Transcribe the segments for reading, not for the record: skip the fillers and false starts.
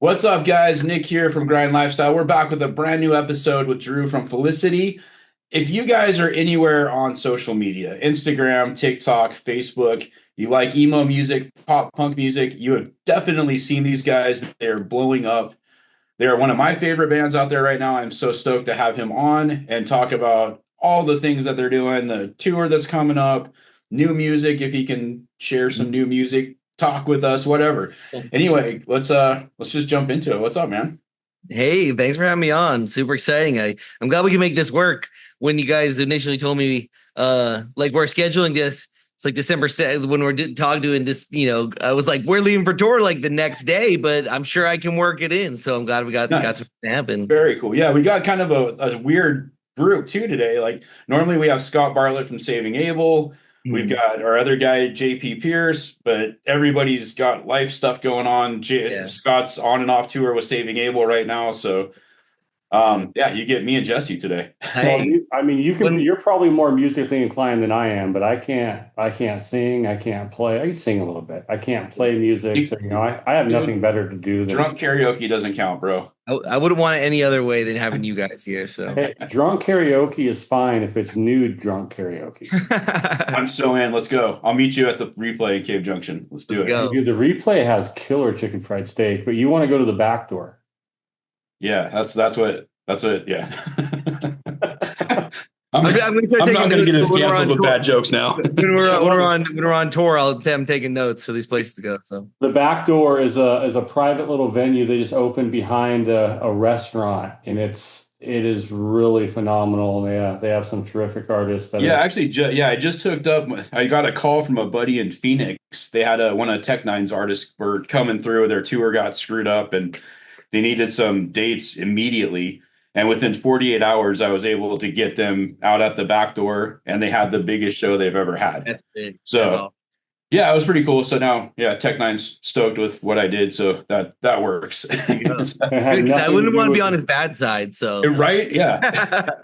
What's up, guys? Nick here from Grind Lifestyle. We're back with a brand new episode with Drew from Felicity. If you guys are anywhere on social media, Instagram, TikTok, Facebook, you like emo music, pop punk music, you have definitely seen these guys. They're blowing up. They're one of my favorite bands out there right now. I'm so stoked to have him on and talk about all the things that they're doing, the tour that's coming up, new music, if he can share some new music, talk with us, whatever. Anyway, let's just jump into it. What's up, man? Hey, thanks for having me on. Super exciting. I'm glad we can make this work. When you guys initially told me like we're scheduling this, it's like December 7th when we're talking doing this, I was like, we're leaving for tour like the next day, but I'm sure I can work it in. So I'm glad we got to Nice. happen. Very cool. Yeah, we got kind of a weird group too today. Like normally we have Scott Bartlett from Saving Abel. We've Hmm. got our other guy, JP Pierce, but everybody's got life stuff going on. Yeah. Scott's on and off tour with Saving Abel right now. So yeah, you get me and Jesse today. Well, Hey, you can. when You're probably more musically inclined than I am, but I can't. I can't sing. I can't play. I can sing a little bit. I can't play music. You- So I have Dude, nothing better to do than. drunk karaoke doesn't count, bro. I wouldn't want it any other way than having you guys here. So Hey, drunk karaoke is fine if it's nude drunk karaoke. I'm so in. Let's go. I'll meet you at the replay in Cave Junction. Let's do let's it. go. Dude, the replay has killer chicken fried steak, but you want to go to the back door. Yeah, that's what. Yeah. I'm, I'm going to start I'm taking not going to notes get us when we're canceled on with tour. bad jokes now. When we're on tour, I'm taking notes for these places to go. So The back door is a private little venue they just opened behind a restaurant, and it is really phenomenal. They have some terrific artists that Yeah, are. actually, I just hooked up. I got a call from a buddy in Phoenix. They had one of Tech Nine's artists were coming through. Their tour got screwed up, and they needed some dates immediately. And within 48 hours, I was able to get them out at the back door, and they had the biggest show they've ever had. that's it. That's So all. yeah, it was pretty cool. So now, yeah, Tech Nine's stoked with what I did, so that works. There you go. It had Good, 'cause I nothing to wouldn't do want to be with on his bad side. So Right? Yeah.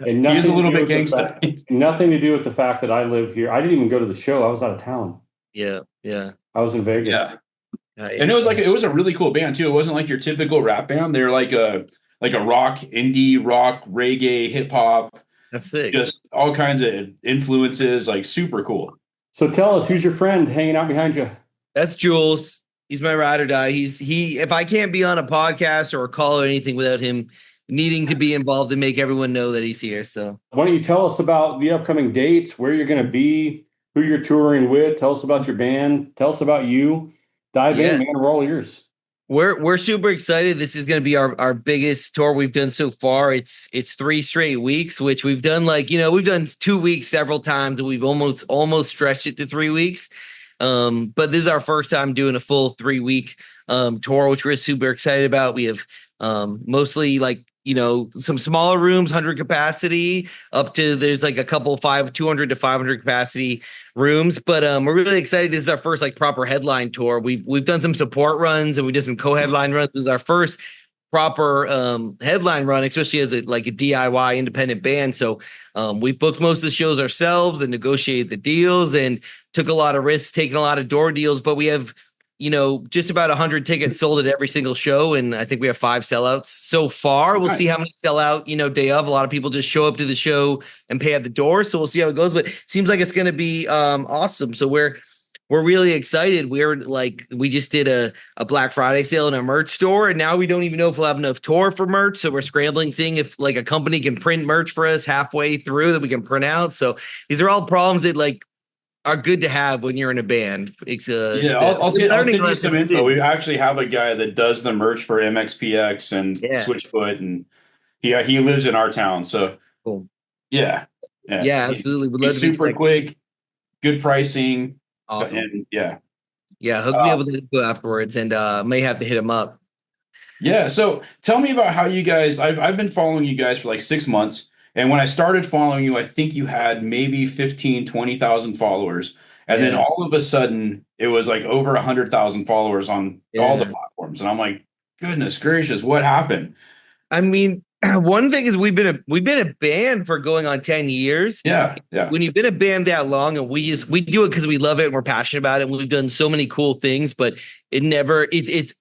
and He is a nothing to little do bit with the gangsta. fact nothing to do with the fact that I live here. I didn't even go to the show. I was out of town. yeah, yeah. I was in Vegas. Yeah. And it was a really cool band too. It wasn't like your typical rap band. They're like a rock, indie rock, reggae, hip hop, That's sick. just all kinds of influences, like super cool. So tell us, who's your friend hanging out behind you? That's Jules. He's my ride or die. If I can't be on a podcast or a call or anything without him needing to be involved and make everyone know that he's here. So Why don't you tell us about the upcoming dates, where you're going to be, who you're touring with? Tell us about your band. Tell us about you. Dive yeah, in, man. We're all ears. we're super excited. This is going to be our biggest tour we've done so far. It's 3 straight weeks, which we've done we've done 2 weeks several times and we've almost stretched it to 3 weeks. But this is our first time doing a full 3 week tour, which we're super excited about. We have mostly some smaller rooms, 100 capacity, up to there's like a couple 200 to 500 capacity rooms. But we're really excited. This is our first like proper headline tour. We've done some support runs and we did some co-headline runs. This is our first proper headline run, especially as a DIY independent band. So we booked most of the shows ourselves and negotiated the deals and took a lot of risks, taking a lot of door deals, but we have, just about 100 tickets sold at every single show. And I think we have 5 sellouts so far. We'll see how many sell out, day of. A lot of people just show up to the show and pay at the door. So we'll see how it goes, but it seems like it's going to be awesome. So we're really excited. We just did a Black Friday sale in a merch store, and now we don't even know if we'll have enough tour for merch. So we're scrambling, seeing if like a company can print merch for us halfway through that we can print out. So these are all problems that are good to have when you're in a band. It's Yeah, I'll send you some info. too. We actually have a guy that does the merch for MXPX and Yeah, Switchfoot, and he lives in our town. So cool. yeah, Yeah, absolutely. Would love He's to be super quick, good pricing, awesome. and yeah. Yeah, hook me up with info afterwards, and may have to hit him up. Yeah. So tell me about how you guys, I've been following you guys for like 6 months. And when I started following you, I think you had maybe 15, 20,000 followers. And then Yeah, all of a sudden it was like over 100,000 followers on all the yeah. platforms. And I'm like, goodness gracious, what happened? I mean, One thing is we've been a band for going on 10 years. Yeah, yeah. When you've been a band that long, and we do it because we love it and we're passionate about it, and we've done so many cool things, but it's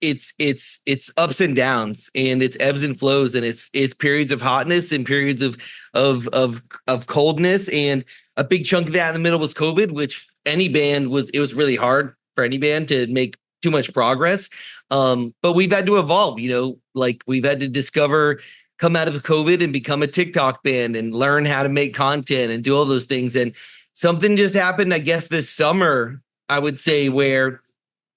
ups and downs, and it's ebbs and flows, and it's periods of hotness and periods of coldness, and a big chunk of that in the middle was COVID, which it was really hard for any band to make too much progress. But we've had to evolve, like we've had to come out of COVID and become a TikTok band and learn how to make content and do all those things. And something just happened, I guess, this summer, I would say, where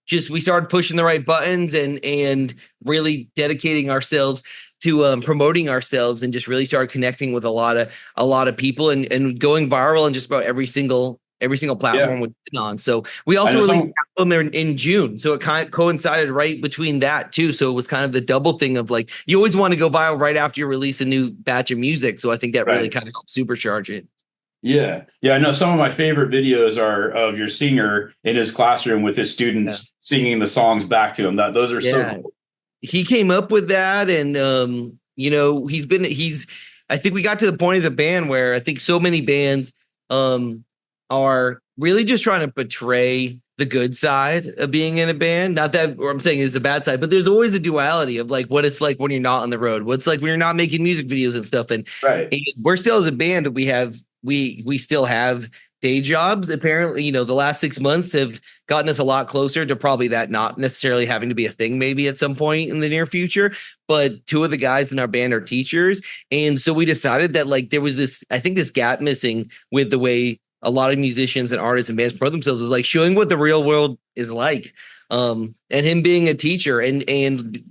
just we started pushing the right buttons and really dedicating ourselves to promoting ourselves, and just really started connecting with a lot of people and going viral on just about every single platform we've been on. So we also released an album in June. So it kind of coincided right between that too. So it was kind of the double thing of like, you always want to go viral right after you release a new batch of music. So I think that really kind of helped supercharge it. Yeah. Yeah. I know some of my favorite videos are of your singer in his classroom with his students singing the songs back to him. Those are so cool. He came up with that. And, I think we got to the point as a band where I think so many bands, are really just trying to portray the good side of being in a band. Not that what I'm saying is the bad side, but there's always a duality of like what it's like when you're not on the road, what's like when you're not making music videos and stuff. And, and we're still, as a band, we still have day jobs. Apparently, the last 6 months have gotten us a lot closer to probably that not necessarily having to be a thing maybe at some point in the near future. But two of the guys in our band are teachers. And so we decided that like there was this gap missing with the way a lot of musicians and artists and bands promote themselves, is like showing what the real world is like. And him being a teacher and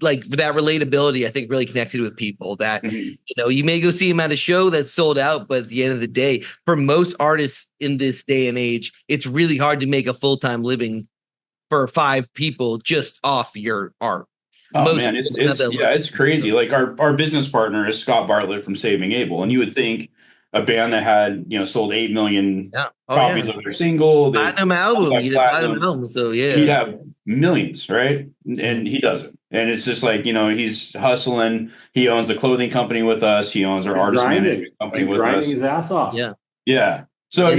like that relatability, I think really connected with people that, you may go see him at a show that's sold out, but at the end of the day, for most artists in this day and age, it's really hard to make a full-time living for 5 people just off your art. Man, it's crazy. Like our business partner is Scott Bartlett from Saving Abel. And you would think a band that had, sold 8 million copies of their single, platinum album. So he'd have millions, right? And he doesn't. And it's just like, he's hustling. He owns the clothing company with us. He owns our artist management company with us. Grinding his ass off. Yeah. So,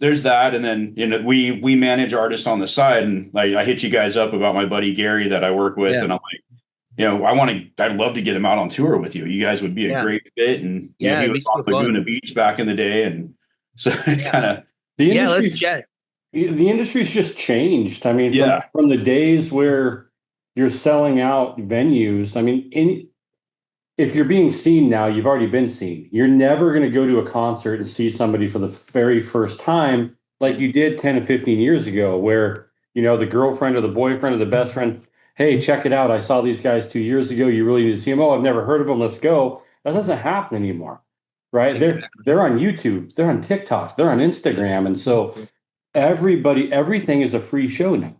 there's that. And then, we manage artists on the side. And I hit you guys up about my buddy Gary that I work with. And I'm like, I'd love to get him out on tour with you. You guys would be a great fit. And he was on Laguna Beach back in the day. And so it's kind of the industry's just changed. I mean, from the days where you're selling out venues. I mean, if you're being seen now, you've already been seen. You're never going to go to a concert and see somebody for the very first time like you did 10 and 15 years ago, where, the girlfriend or the boyfriend or the best friend, hey, check it out. I saw these guys 2 years ago. You really need to see them. Oh, I've never heard of them. Let's go. That doesn't happen anymore, right? Exactly. They're on YouTube. They're on TikTok. They're on Instagram. And so everything is a free show now.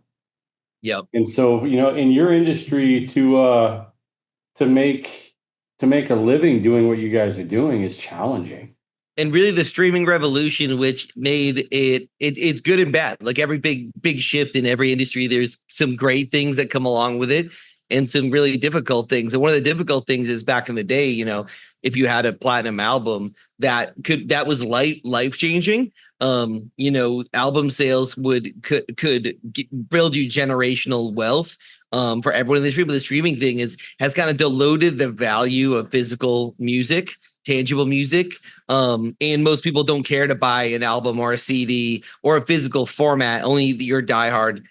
Yep. And so, in your industry to make a living doing what you guys are doing is challenging. And really the streaming revolution, which made it's good and bad. Like every big shift in every industry, there's some great things that come along with it and some really difficult things. And one of the difficult things is back in the day, if you had a platinum album that was life changing, album sales could build you generational wealth for everyone in the industry. But the streaming thing has kind of diluted the value of physical music, tangible music. And most people don't care to buy an album or a CD or a physical format. Only your diehard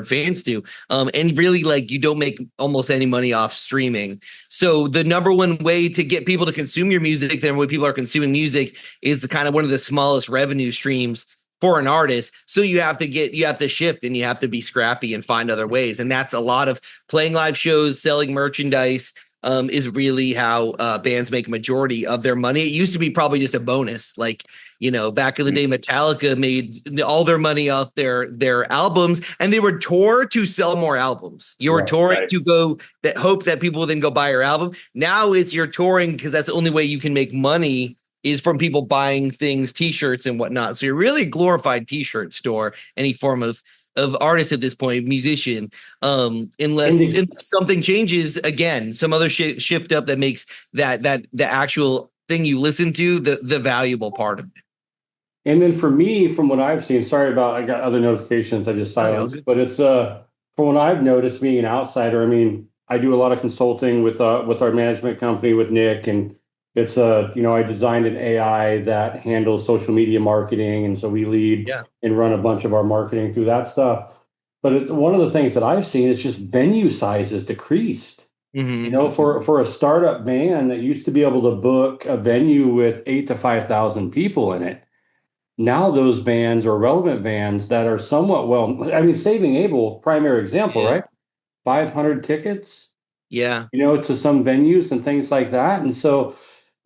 fans do. And really, like, you don't make almost any money off streaming. So the number one way to get people to consume your music than when people are consuming music is the kind of one of the smallest revenue streams for an artist. So you have to shift and you have to be scrappy and find other ways. And that's a lot of playing live shows, selling merchandise, is really how bands make a majority of their money. It used to be probably just a bonus. Like, back in the day, Metallica made all their money off their albums, and they would tour to sell more albums. You were touring to go hope that people will then go buy your album. Now it's you're touring because that's the only way you can make money is from people buying things, t-shirts and whatnot. So you're really a glorified t-shirt store, any form of artist at this point, musician, unless something changes again, some other shift up that makes that the actual thing you listen to the valuable part of it. And then for me, from what I've seen, sorry about, I got other notifications I just silenced, but it's from what I've noticed, being an outsider. I mean, I do a lot of consulting with our management company with Nick, and it's I designed an AI that handles social media marketing, and so we lead and run a bunch of our marketing through that stuff. But one of the things that I've seen is just venue sizes decreased. Mm-hmm. For a startup band that used to be able to book a venue with 8,000 to 5,000 people in it, now those bands or relevant bands that are somewhat Saving Abel, primary example, right? 500 tickets, to some venues and things like that. And so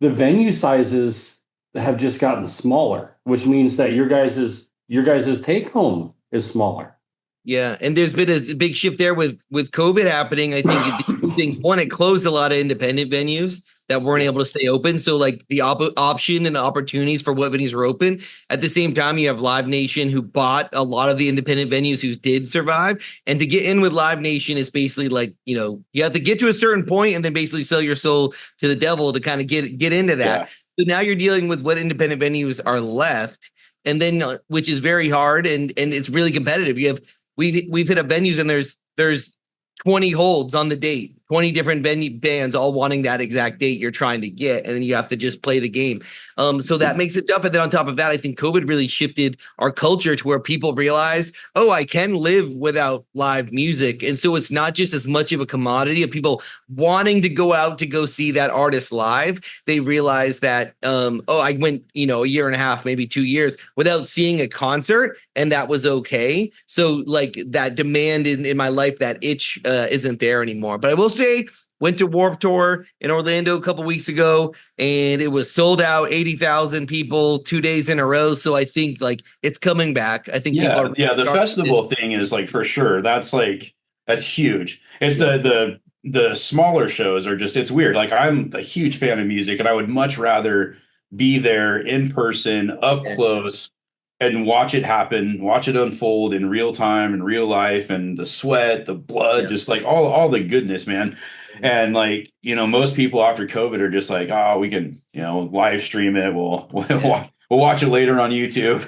the venue sizes have just gotten smaller, which means that your guys's take home is smaller. Yeah, and there's been a big shift there with COVID happening. I think it did two things. One, it closed a lot of independent venues that weren't able to stay open. So like the option and opportunities for what venues were open. At the same time, you have Live Nation, who bought a lot of the independent venues who did survive. And to get in with Live Nation is basically like, you have to get to a certain point and then basically sell your soul to the devil to kind of get into that. So now you're dealing with what independent venues are left, and then which is very hard and it's really competitive. We've hit up venues and there's 20 holds on the date, 20 different venue bands all wanting that exact date you're trying to get, and then you have to just play the game. So that makes it tough. And then on top of that, I think COVID really shifted our culture to where people realized, oh, I can live without live music. And so it's not just as much of a commodity of people wanting to go out to go see that artist live. They realized that, I went, a year and a half, maybe 2 years without seeing a concert, and that was okay. So like that demand in my life, that itch isn't there anymore. But I will say, went to Warped Tour in Orlando a couple weeks ago, and it was sold out, 80,000 people 2 days in a row. So I think like it's coming back. I think people are the festival thing is like for sure. That's huge. It's the smaller shows are just, it's weird. Like I'm a huge fan of music, and I would much rather be there in person, up close, and watch it happen, watch it unfold in real time, in real life, and the sweat, the blood, just like all the goodness, man. And like, most people after COVID are just like, oh, we can, live stream it. We'll watch it later on YouTube.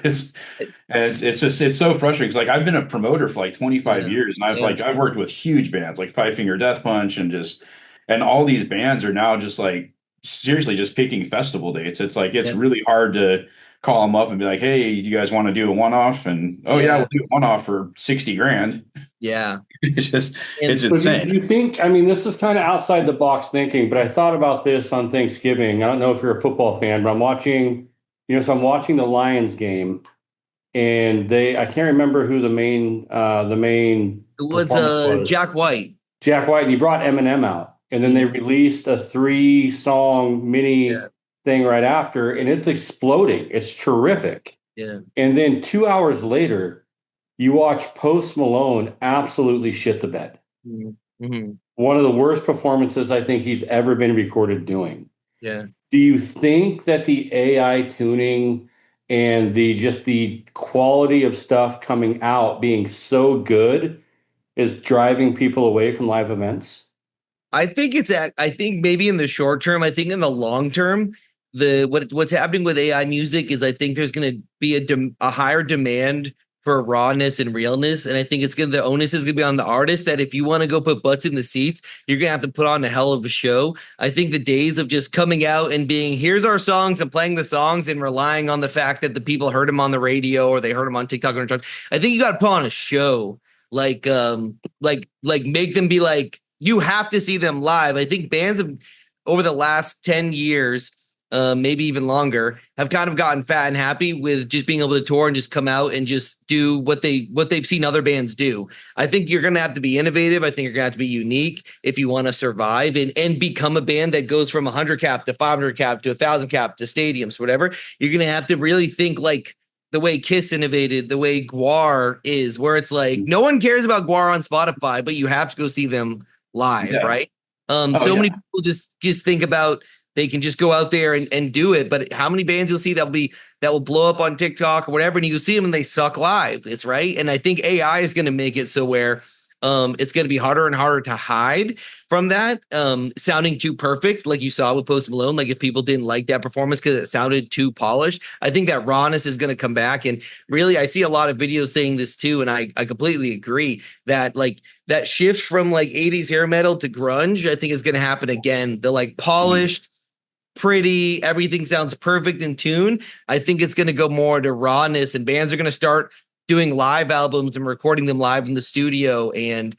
It's so frustrating. It's like I've been a promoter for like 25 years, and I've worked with huge bands like Five Finger Death Punch, and all these bands are now just like seriously just picking festival dates. It's like it's really hard to call them up and be like, hey, you guys want to do a one-off? And we'll do a one-off for 60 grand. Yeah. it's insane. You think, this is kind of outside the box thinking, but I thought about this on Thanksgiving. I don't know if you're a football fan, but I'm watching the Lions game, and I can't remember who the main it was Jack White. Jack White, and he brought Eminem out, and then they released a 3-song mini thing right after, and it's exploding. It's terrific. Yeah. And then 2 hours later, you watch Post Malone absolutely shit the bed. Mm-hmm. One of the worst performances I think he's ever been recorded doing. Yeah. Do you think that the AI tuning and the quality of stuff coming out being so good is driving people away from live events? I think maybe in the short term. I think in the long term, what's happening with AI music is I think there's going to be a higher demand for rawness and realness. And I think the onus is going to be on the artist, that if you want to go put butts in the seats, you're going to have to put on a hell of a show. I think the days of just coming out and being, here's our songs, and playing the songs and relying on the fact that the people heard them on the radio or they heard them on TikTok or I think you got to put on a show, like make them be like, you have to see them live. I think bands have, over the last 10 years, maybe even longer, have kind of gotten fat and happy with just being able to tour and just come out and just do what they've seen other bands do. I think you're going to have to be innovative. I think you're going to have to be unique if you want to survive and become a band that goes from 100 cap to 500 cap to 1,000 cap to stadiums, whatever. You're going to have to really think like the way Kiss innovated, the way Gwar is, where it's like no one cares about Gwar on Spotify, but you have to go see them live, right? Many people just think about they can just go out there and do it. But how many bands you'll see that will blow up on TikTok or whatever, and you see them and they suck live. It's right. And I think AI is going to make it so where it's going to be harder and harder to hide from that sounding too perfect, like you saw with Post Malone. Like if people didn't like that performance because it sounded too polished, I think that rawness is going to come back. And really, I see a lot of videos saying this too, and I completely agree that like that shift from like 80s hair metal to grunge, I think is going to happen again. The like polished, pretty, everything sounds perfect in tune. I think it's going to go more to rawness, and bands are going to start doing live albums and recording them live in the studio, and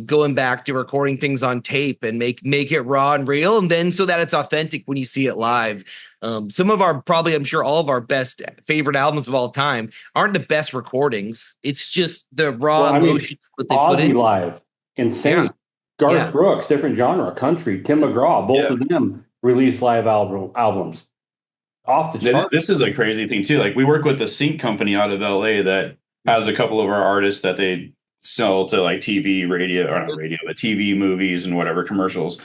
going back to recording things on tape and make it raw and real, and then so that it's authentic when you see it live. Some of our, probably I'm sure all of our best favorite albums of all time aren't the best recordings. It's just the raw emotion. Ozzy live, insane. Yeah. Garth Brooks, different genre, country. Tim McGraw, both of them released live albums. Off the chart. This is a crazy thing too. Like we work with a sync company out of LA that has a couple of our artists that they sell to like TV, radio, or not radio, but TV, movies, and whatever commercials.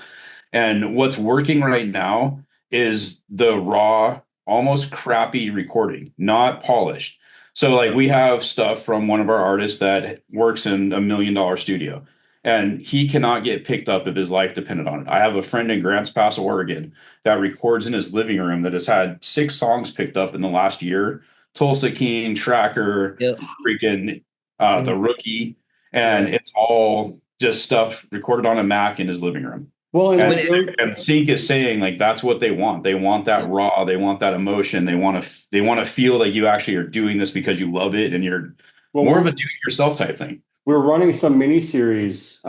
And what's working right now is the raw, almost crappy recording, not polished. So like we have stuff from one of our artists that works in $1 million studio, and he cannot get picked up if his life depended on it. I have a friend in Grants Pass, Oregon, that records in his living room that has had 6 songs picked up in the last year. Tulsa King, Tracker, freaking The Rookie. And it's all just stuff recorded on a Mac in his living room. Well, and Sync is saying like that's what they want. They want that raw. They want that emotion. They want to feel like you actually are doing this because you love it, and you're more of a do-it-yourself type thing. We're running some miniseries.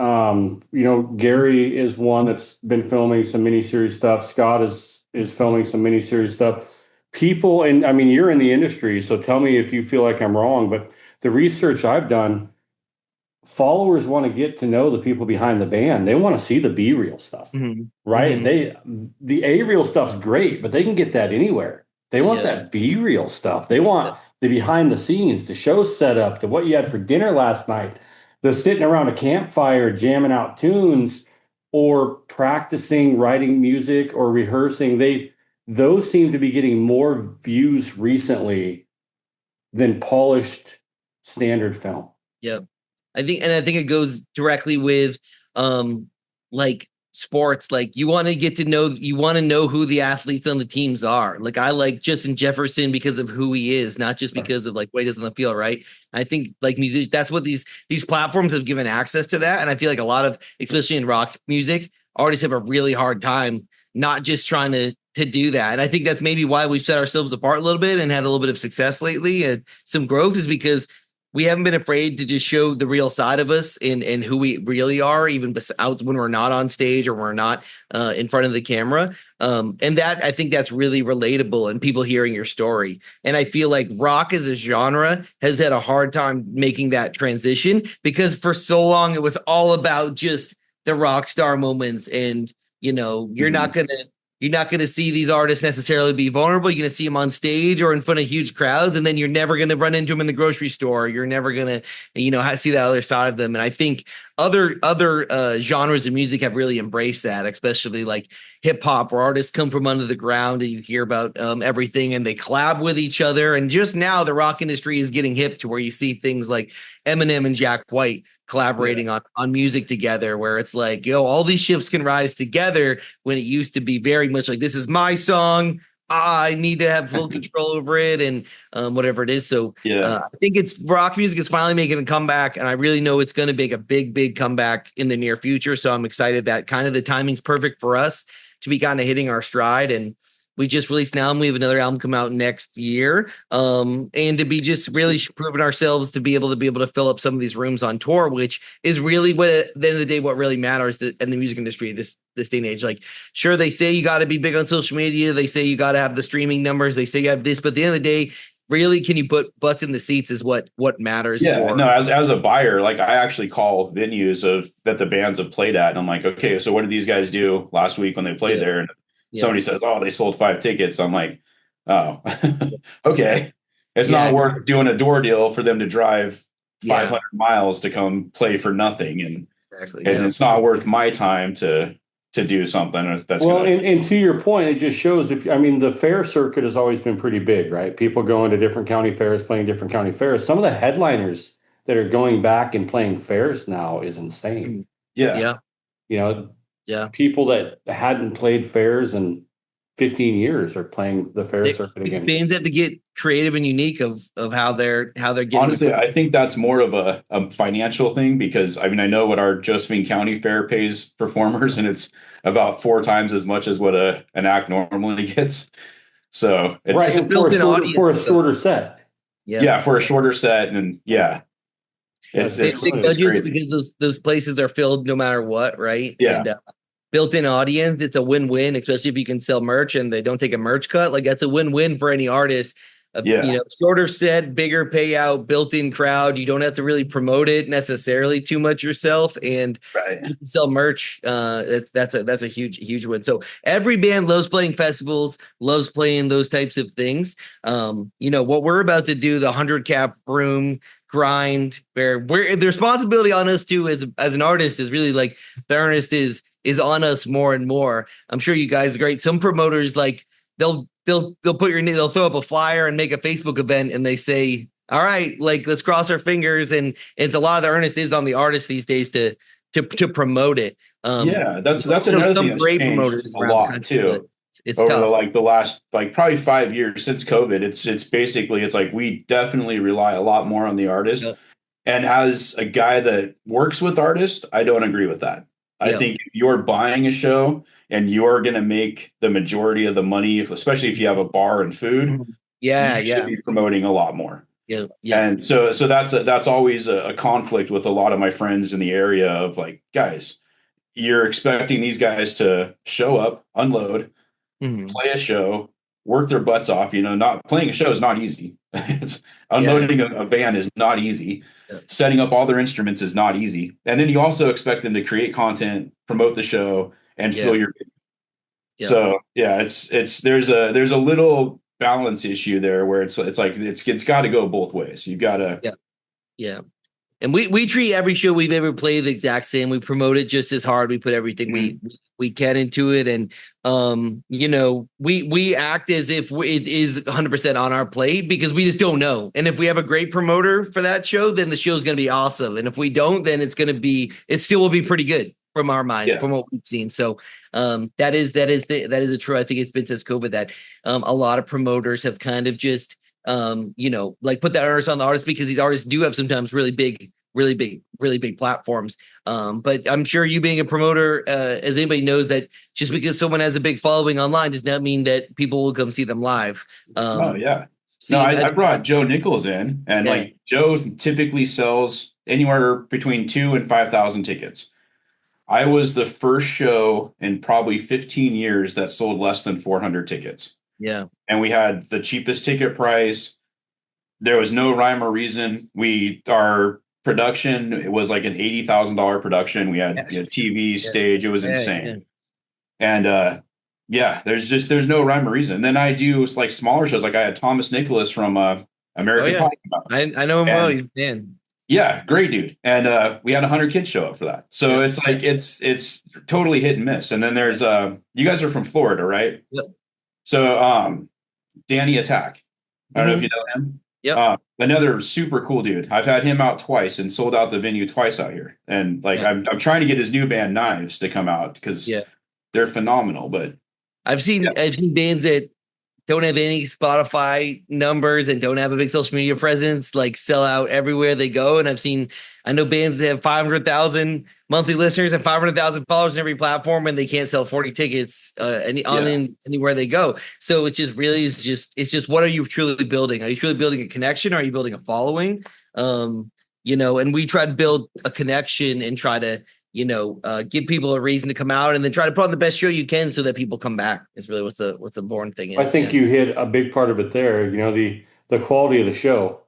Gary is one that's been filming some miniseries stuff. Scott is filming some miniseries stuff. People, and I mean, you're in the industry, so tell me if you feel like I'm wrong, but the research I've done, followers want to get to know the people behind the band. They want to see the B-reel stuff, right? Mm-hmm. The A-reel stuff's great, but they can get that anywhere. They want that B-reel stuff. They want the behind the scenes, the show setup, the what you had for dinner last night, the sitting around a campfire, jamming out tunes, or practicing writing music or rehearsing. Those seem to be getting more views recently than polished standard film. Yep. I think it goes directly with like sports. Like you want to know who the athletes on the teams are. Like I like Justin Jefferson because of who he is, not just because of like what he does on the field, right? I think like music, that's what these platforms have given access to that. And I feel like a lot of, especially in rock music, artists have a really hard time not just trying to do that. And I think that's maybe why we've set ourselves apart a little bit and had a little bit of success lately and some growth, is because we haven't been afraid to just show the real side of us and who we really are, even out when we're not on stage or we're not in front of the camera. And that, I think that's really relatable and people hearing your story. And I feel like rock as a genre has had a hard time making that transition, because for so long it was all about just the rock star moments. And, you're not going to see these artists necessarily be vulnerable. You're going to see them on stage or in front of huge crowds, and then you're never going to run into them in the grocery store. You're never going to, see that other side of them. And I think other genres of music have really embraced that, especially like hip hop, where artists come from under the ground and you hear about everything and they collab with each other. And just now the rock industry is getting hip to where you see things like Eminem and Jack White collaborating on music together, where it's like, all these ships can rise together, when it used to be very much like, this is my song, I need to have full control over it, and whatever it is. So I think rock music is finally making a comeback, and I really know it's going to make a big comeback in the near future. So I'm excited that kind of the timing's perfect for us to be kind of hitting our stride. And we just released an album. We have another album come out next year. And to be just really proving ourselves to be able to fill up some of these rooms on tour, which is really what, at the end of the day, what really matters in the music industry this day and age. Like, sure, they say you got to be big on social media. They say you got to have the streaming numbers. They say you have this, but at the end of the day, really, can you put butts in the seats is what matters. Yeah, no, as a buyer, like I actually call venues that the bands have played at, and I'm like, okay, so what did these guys do last week when they played there? And somebody says, oh, they sold 5 tickets. I'm like, oh, okay. It's not worth doing a door deal for them to drive 500 miles to come play for nothing. And, and it's not worth my time to to do something that's well, and to your point, it just shows the fair circuit has always been pretty big, right? People going to different county fairs, playing different county fairs. Some of the headliners that are going back and playing fairs now is insane. Yeah. People that hadn't played fairs in 15 years are playing the fair circuit again. Bands have to get creative and unique of how they're getting. Honestly, I think that's more of a financial thing, because I know what our Josephine County Fair pays performers, and it's about 4 times as much as what an act normally gets. So it's right, and for a shorter set. Yeah, for a shorter set, and it's budgets because those places are filled no matter what, right? Yeah. And, built-in audience, it's a win-win, especially if you can sell merch and they don't take a merch cut. Like, that's a win-win for any artist. Shorter set, bigger payout, built-in crowd. You don't have to really promote it necessarily too much yourself, and you can sell merch. That's a huge win. So every band loves playing festivals, loves playing those types of things. What we're about to do, the 100 cap room grind, where the responsibility on us too as an artist is really like the earnest is on us more and more. I'm sure you guys are great. Some promoters, like, they'll put your name, they'll throw up a flyer and make a Facebook event, and they say, all right, like, let's cross our fingers. And it's a lot of the earnest is on the artist these days to promote it. That's another thing. Great promoters a lot too. It's over tough. The last probably 5 years since COVID. It's basically, it's like we definitely rely a lot more on the artist. Yep. And as a guy that works with artists, I don't agree with that. I think if you're buying a show and you're going to make the majority of the money, especially if you have a bar and food, you should be promoting a lot more. Yeah. And so that's always a conflict with a lot of my friends in the area of, like, guys, you're expecting these guys to show up, unload, play a show, work their butts off. Not playing a show is not easy. It's unloading a van is not easy. Yeah. Setting up all their instruments is not easy. And then you also expect them to create content, promote the show, and fill your. Yeah. So it's there's a little balance issue there where it's like it's got to go both ways. You got to. Yeah. And we treat every show we've ever played the exact same. We promote it just as hard. We put everything we can into it. And, we act as if it is 100% on our plate, because we just don't know. And if we have a great promoter for that show, then the show is going to be awesome. And if we don't, then it still will be pretty good from our mind, from what we've seen. So that is a true. I think it's been since COVID that a lot of promoters have kind of just, put that onus on the artist, because these artists do have sometimes really big platforms. But I'm sure you being a promoter, as anybody knows, that just because someone has a big following online does not mean that people will come see them live. I brought Joe Nichols in, and Joe typically sells anywhere between 2,000 and 5,000 tickets. I was the first show in probably 15 years that sold less than 400 tickets. Yeah. And we had the cheapest ticket price. There was no rhyme or reason. Our production, it was like an $80,000 production. We had TV, stage. It was insane. And there's no rhyme or reason. And then I do like smaller shows. Like I had Thomas Nicholas from American Pie. I know him well. He's man. Yeah, great dude. And we had 100 kids show up for that. So it's like it's totally hit and miss. And then there's you guys are from Florida, right? Yep. So Danny Attack. I don't know if you know him. Yeah. Another super cool dude. I've had him out twice and sold out the venue twice out here. And I'm trying to get his new band Knives to come out, because they're phenomenal. But I've seen bands that don't have any Spotify numbers and don't have a big social media presence, like, sell out everywhere they go. And I know bands that have 500,000 monthly listeners and 500,000 followers on every platform, and they can't sell 40 tickets anywhere they go. So it's just what are you truly building? Are you truly building a connection? Are you building a following? And we try to build a connection and try to, give people a reason to come out, and then try to put on the best show you can so that people come back. Is really what's the important thing is. I think you hit a big part of it there. The quality of the show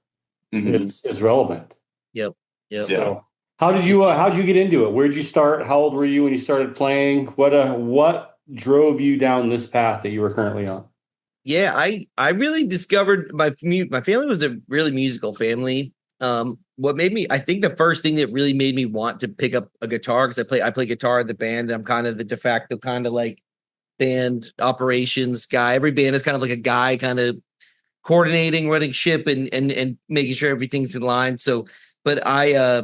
is relevant. Yep. So how did you get into it? Where did you start? How old were you when you started playing? What drove you down this path that you were currently on? Yeah, I really discovered my family was a really musical family. what made me, I think the first thing that really made me want to pick up a guitar, because I play guitar in the band, and I'm kind of the de facto kind of like band operations guy. Every band is kind of like a guy kind of coordinating, running ship, and making sure everything's in line. So, but I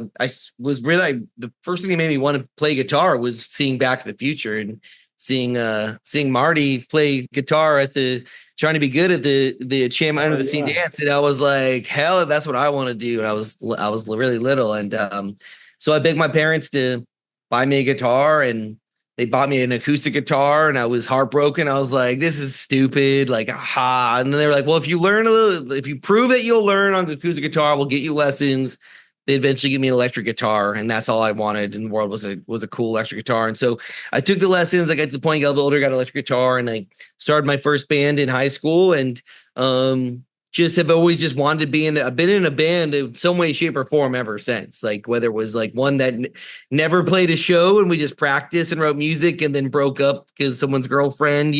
was really, the first thing that made me want to play guitar was seeing Back to the Future and seeing Marty play guitar at the trying to be good at the Cham Under the Sea dance, and I was like, hell, that's what I want to do. And I was really little, and so I begged my parents to buy me a guitar, and they bought me an acoustic guitar, and I was heartbroken. I was like, this is stupid. Like, aha. And then they were like, well, if you prove that you'll learn on the acoustic guitar, we'll get you lessons. They eventually give me an electric guitar, and that's all I wanted in the world was a cool electric guitar. And so I took the lessons. I got to the point, got a little older, got an electric guitar, and I started my first band in high school. And just have always just wanted to be I've been in a band in some way, shape, or form ever since. Like whether it was like one that never played a show and we just practiced and wrote music and then broke up because someone's girlfriend,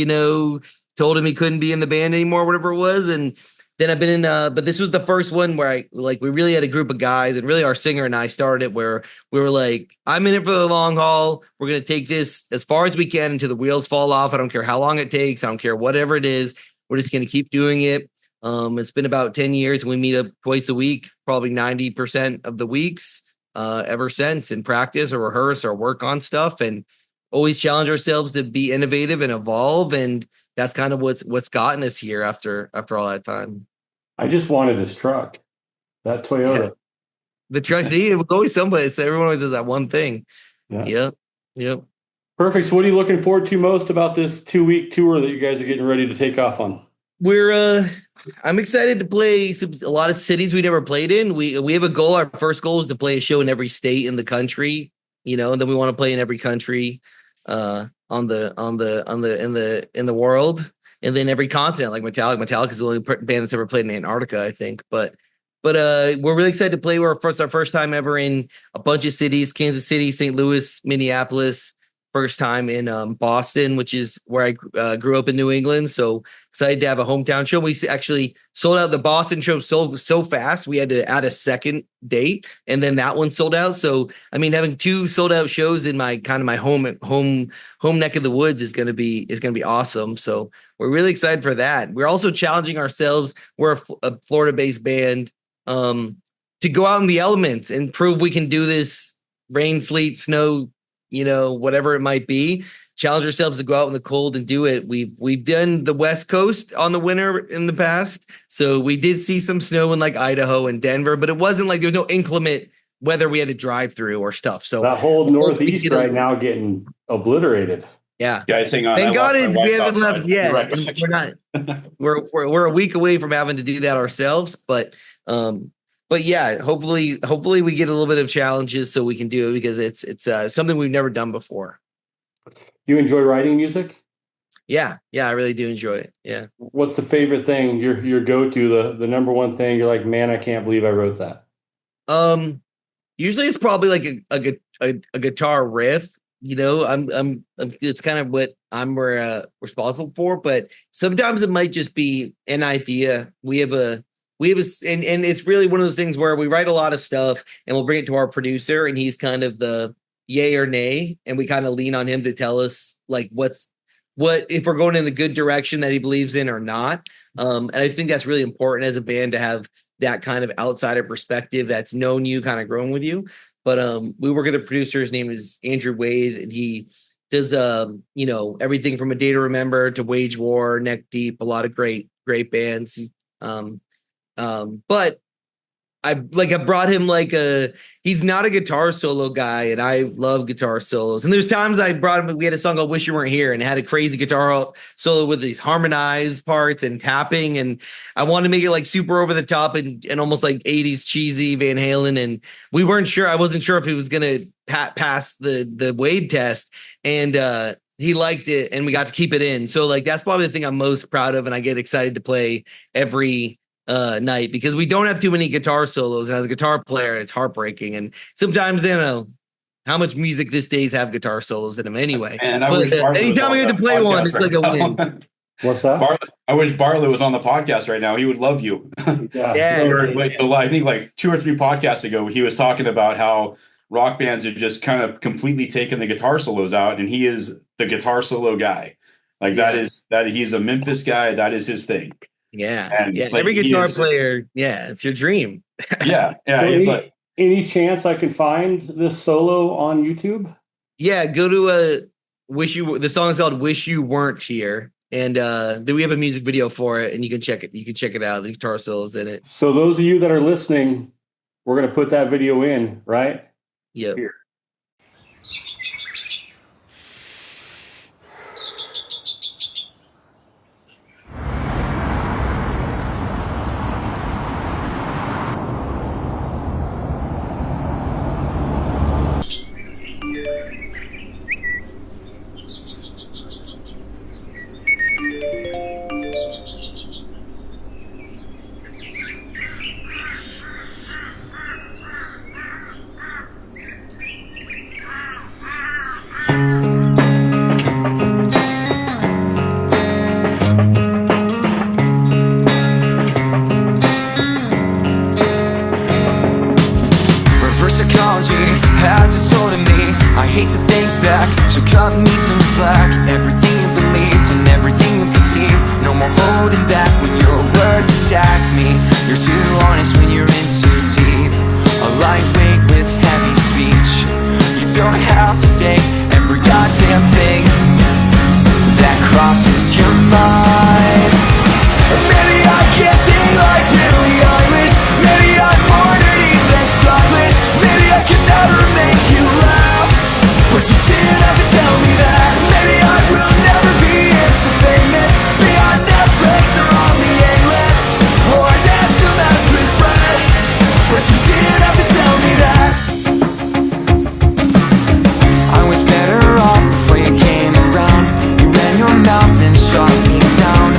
told him he couldn't be in the band anymore, whatever it was. And then I've been in, but this was the first one where we really had a group of guys, and really our singer and I started it, where we were like, I'm in it for the long haul. We're going to take this as far as we can until the wheels fall off. I don't care how long it takes. I don't care whatever it is. We're just going to keep doing it. It's been about 10 years, and we meet up twice a week, probably 90% of the weeks ever since, and practice or rehearse or work on stuff, and always challenge ourselves to be innovative and evolve. And that's kind of what's gotten us here after all that time. I just wanted this truck, that Toyota. Yeah. The truck, see, it was always somebody. So everyone always does that one thing. Yeah. Yep. Perfect. So what are you looking forward to most about this 2-week tour that you guys are getting ready to take off on? I'm excited to play a lot of cities we never played in. We have a goal. Our first goal is to play a show in every state in the country, and then we want to play in every country in the world, and then every continent, like Metallica. Metallica is the only band that's ever played in Antarctica, I think. But we're really excited to play. Our first time ever in a bunch of cities: Kansas City, St. Louis, Minneapolis. First time in Boston, which is where I grew up in New England. So excited to have a hometown show. We actually sold out the Boston show so fast. We had to add a second date, and then that one sold out. So, I mean, having two sold out shows in my home neck of the woods is going to be awesome. So we're really excited for that. We're also challenging ourselves. We're a Florida-based band to go out in the elements and prove we can do this. Rain, sleet, snow, whatever it might be, challenge ourselves to go out in the cold and do it. We've done the West Coast on the winter in the past. So we did see some snow in like Idaho and Denver, but it wasn't like there's no inclement weather we had to drive through or stuff. So that whole Northeast right now getting obliterated. Yeah. Guys, hang on. Thank God we haven't left yet. Right, we're not, we're a week away from having to do that ourselves, but yeah, hopefully we get a little bit of challenges so we can do it, because it's something we've never done before. You enjoy writing music? Yeah, I really do enjoy it. Yeah. What's the favorite thing, your go-to, the number one thing you're like, man, I can't believe I wrote that? Usually it's probably like a guitar riff. I'm it's kind of what I'm responsible for, but sometimes it might just be an idea. We have and it's really one of those things where we write a lot of stuff and we'll bring it to our producer, and he's kind of the yay or nay, and we kind of lean on him to tell us like what if we're going in a good direction that he believes in or not. And I think that's really important as a band to have that kind of outsider perspective that's known you, kind of grown with you. But we work with a producer. His name is Andrew Wade, and he does everything from A Day to Remember to Wage War, Neck Deep, a lot of great bands. But I brought him he's not a guitar solo guy, and I love guitar solos. And there's times I brought him, we had a song called Wish You Weren't Here, and it had a crazy guitar solo with these harmonized parts and tapping. And I wanted to make it like super over the top and almost like 80s cheesy Van Halen. And we weren't sure. I wasn't sure if he was going to pass the Wade test. And, he liked it, and we got to keep it in. So that's probably the thing I'm most proud of. And I get excited to play every night, because we don't have too many guitar solos, and as a guitar player it's heartbreaking. And sometimes how much music these days have guitar solos in them anyway. And anytime we get to play one, it's like a win. What's that? I wish Bartlett was on the podcast right now. He would love you. I think like 2 or 3 podcasts ago, he was talking about how rock bands have just kind of completely taken the guitar solos out, and he is the guitar solo guy. Like that he's a Memphis guy. That is his thing. Yeah. And like, every guitar player, it's your dream. Yeah. So it's any chance I can find this solo on YouTube? Yeah, go to the song is called Wish You Weren't Here. And then we have a music video for it, and you can check it. You can check it out. The guitar solos in it. So those of you that are listening, we're going to put that video in, right? Yep. Here. Has its hold on me. I hate to think back, so cut me some slack. Everything you believed and everything you conceived, no more holding back when your words attack me. You're too honest when you're in too deep, a lightweight with heavy speech. You don't have to say every goddamn thing that crosses your mind. Maybe I can't sing like Billie Eilish. Maybe I'm more nerdy than stylish. Maybe I could never make you laugh, but you didn't have to tell me that. Maybe I will never be instant famous, beyond Netflix or on the A-list, or as handsome as Chris Pratt, but you didn't have to tell me that. I was better off before you came around. You ran your mouth and shot me down,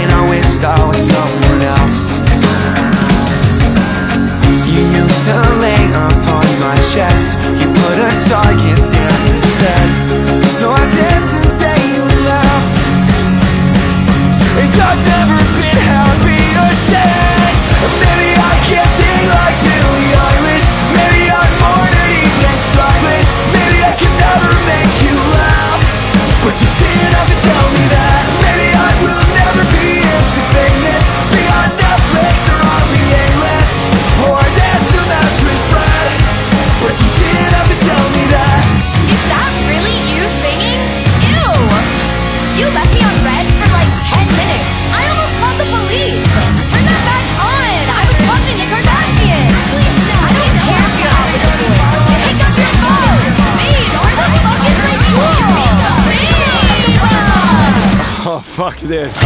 and I wished I was someone else. You used to lay upon my chest, you put a target there instead, so I danced until you left, and I've never been happier since. Maybe I can't sing like Billie Eilish. Maybe I'm more nerdy than stylish. Maybe I can never make you laugh, but you didn't have to tell me that. Maybe I will never be instant famous, beyond Netflix or on the A-list, or as handsome as Chris Pratt, but you didn't have to tell me that. Is that really you singing? Ew! You left me on red for like 10 minutes. I almost called the police. Turn that back on. I was watching the Kardashians. I don't care if you're out with the boys. Pick up your phone. Babe, where the fuck is my jewel? Babe! Oh, fuck this.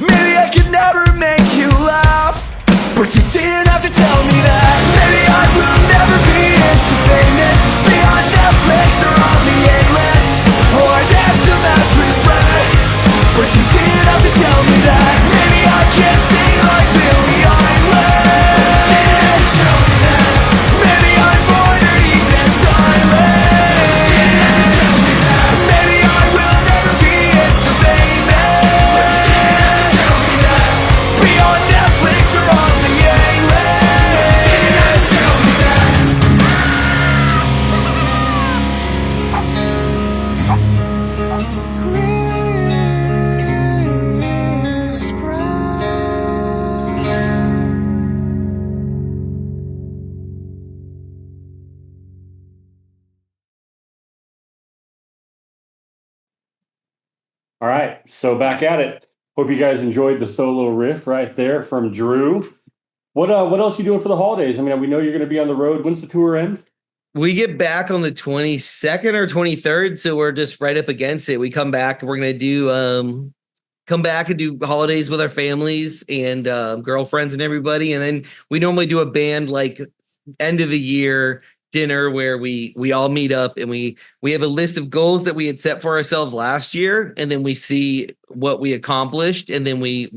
Maybe I could never make you laugh, but you didn't have to tell me that. Maybe I will never be instant famous, beyond Netflix or on the A-list, or as handsome as Chris Pratt, but you didn't have to tell me that. Maybe I can't sing like Billie Eilish, but you didn't have to tell me that. Maybe I'm more nerdy than stylish, but you didn't have to tell me that. Maybe I will never be instant famous, but you didn't have to tell me that. Beyond Netflix or on the A-list, but you didn't have to tell me that. Chris Brown. All right, so back at it. Hope you guys enjoyed the solo riff right there from Drew. What else you doing for the holidays? I mean, we know you're going to be on the road. When's the tour end? We get back on the 22nd or 23rd, so we're just right up against it. We come back and we're going to do come back and do holidays with our families and girlfriends and everybody. And then we normally do a band like end of the year dinner where we all meet up and we have a list of goals that we had set for ourselves last year, and then we see what we accomplished, and then we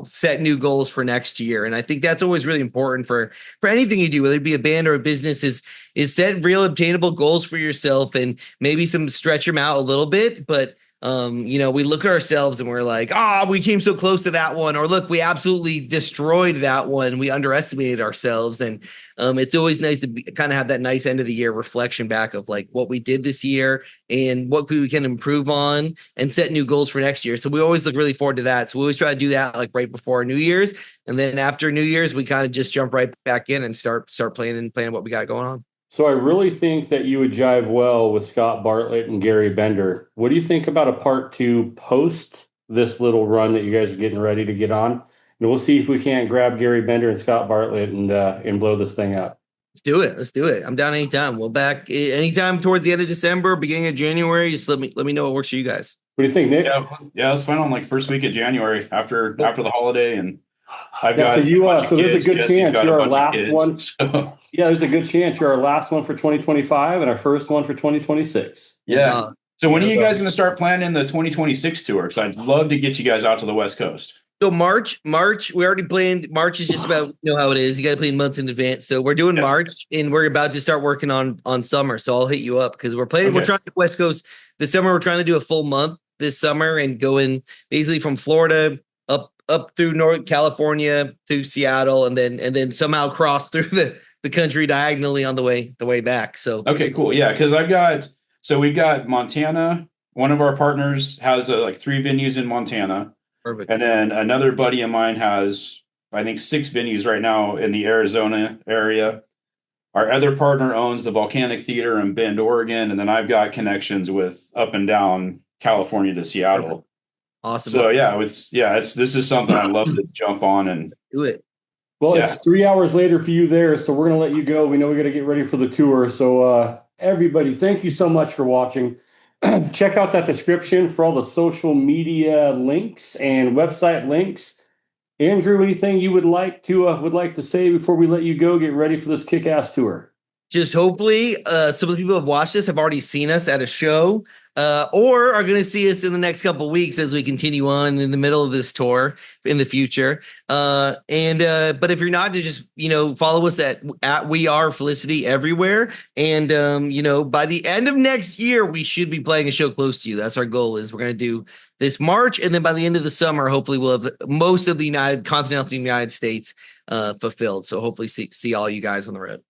set new goals for next year. And I think that's always really important for anything you do, whether it be a band or a business, is set real obtainable goals for yourself, and maybe stretch them out a little bit, but we look at ourselves and we're like, we came so close to that one, or look, we absolutely destroyed that one. We underestimated ourselves. And it's always nice to kind of have that nice end of the year reflection back of like what we did this year and what we can improve on and set new goals for next year. So we always look really forward to that. So we always try to do that like right before New Year's. And then after New Year's, we kind of just jump right back in and start planning what we got going on. So I really think that you would jive well with Scott Bartlett and Gary Bender. What do you think about a part 2 post this little run that you guys are getting ready to get on? And we'll see if we can't grab Gary Bender and Scott Bartlett and blow this thing up. Let's do it. I'm down anytime. We'll back anytime towards the end of December, beginning of January. Just let me know what works for you guys. What do you think, Nick? Yeah, let's plan on like first week of January after the holiday, and so there's a good chance you're our last one. So. Yeah, there's a good chance you're our last one for 2025 and our first one for 2026. Yeah. So when are you guys going to start planning the 2026 tour? Because I'd love to get you guys out to the West Coast. So March, we already planned. March is just about, how it is. You got to plan months in advance. So we're doing March, and we're about to start working on summer. So I'll hit you up because we're planning. Okay. We're trying to West Coast this summer. We're trying to do a full month this summer and going basically from Florida up through Northern California to Seattle, and then somehow cross through the country diagonally on the way back. So okay, cool. Yeah, because we've got Montana. One of our partners has like 3 venues in Montana. Perfect. And then another buddy of mine has, I think, 6 venues right now in the Arizona area. Our other partner owns the Volcanic Theater in Bend, Oregon, and then I've got connections with up and down California to Seattle. Perfect. Awesome. So this is something I'd love to jump on and do it. Well, It's 3 hours later for you there, so we're going to let you go. We know we got to get ready for the tour. So everybody, thank you so much for watching. Check out that description for all the social media links and website links. Andrew, anything you would like to say before we let you go? Get ready for this kick-ass tour. Just hopefully some of the people who have watched this have already seen us at a show or are going to see us in the next couple of weeks as we continue on in the middle of this tour in the future. But if you're not, to just, follow us at We Are Felicity everywhere. And, by the end of next year, we should be playing a show close to you. That's our goal. Is we're going to do this March. And then by the end of the summer, hopefully we'll have most of the continental United States fulfilled. So hopefully see all you guys on the road.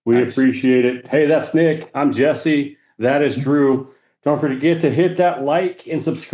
We appreciate it. Hey, that's Nick. I'm Jesse. That is Drew. Don't forget to hit that like and subscribe.